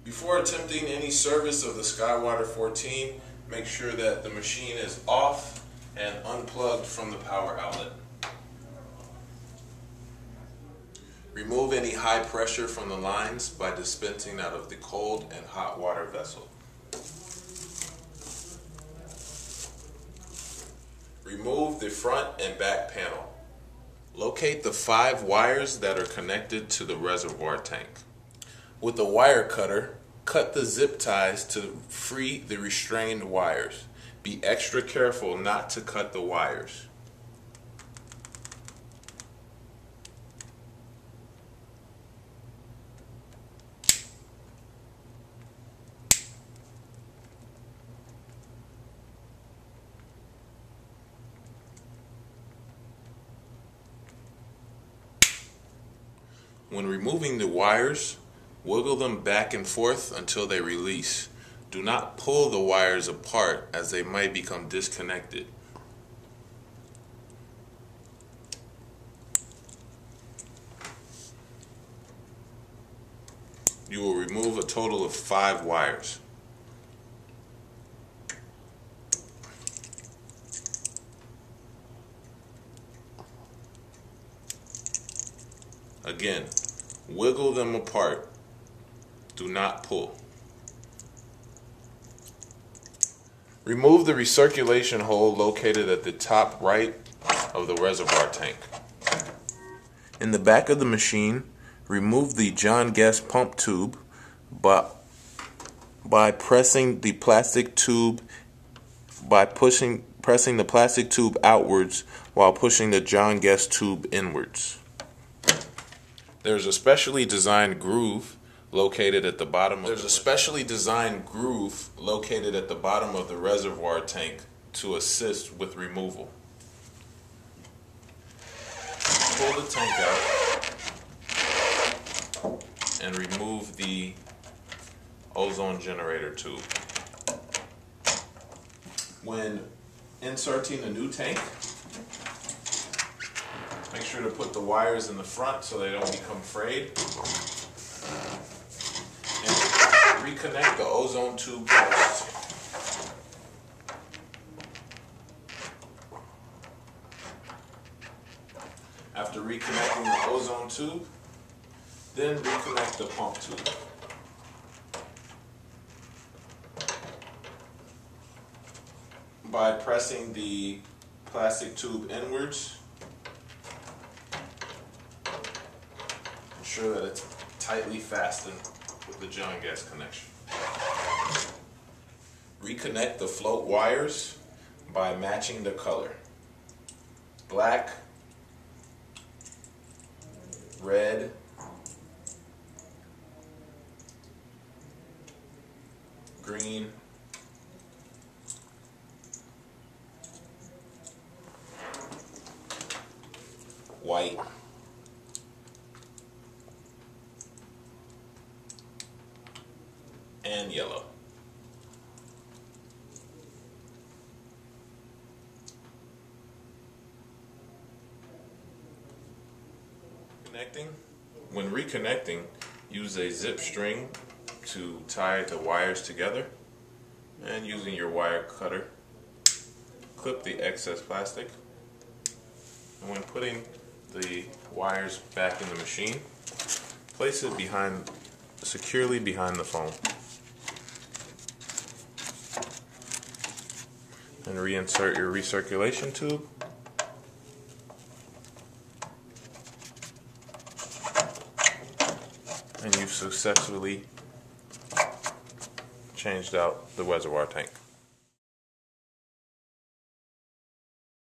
Before attempting any service of the Skywater 14, make sure that the machine is off and unplugged from the power outlet. Remove any high pressure from the lines by dispensing out of the cold and hot water vessel. Remove the front and back panel. Locate the 5 wires that are connected to the reservoir tank. With a wire cutter, cut the zip ties to free the restrained wires. Be extra careful not to cut the wires. When removing the wires, wiggle them back and forth until they release. Do not pull the wires apart as they might become disconnected. You will remove a total of 5 wires. Again, wiggle them apart. Do not pull. Remove the recirculation hole located at the top right of the reservoir tank. In the back of the machine, remove the John Guest pump tube by pressing the plastic tube pressing the plastic tube outwards while pushing the John Guest tube inwards. There's a specially designed groove located at the bottom of the reservoir tank to assist with removal. Pull the tank out and remove the ozone generator tube. When inserting a new tank, make sure to put the wires in the front so they don't become frayed. And reconnect the ozone tube first. After reconnecting the ozone tube, then reconnect the pump tube. By pressing the plastic tube inwards, ensure that it's tightly fastened with the John Guest connection. Reconnect the float wires by matching the color. Black, red, green, white, and yellow. When reconnecting, use a zip string to tie the wires together, and using your wire cutter, clip the excess plastic. And when putting the wires back in the machine, place it securely behind the phone. And reinsert your recirculation tube. And you've successfully changed out the reservoir tank.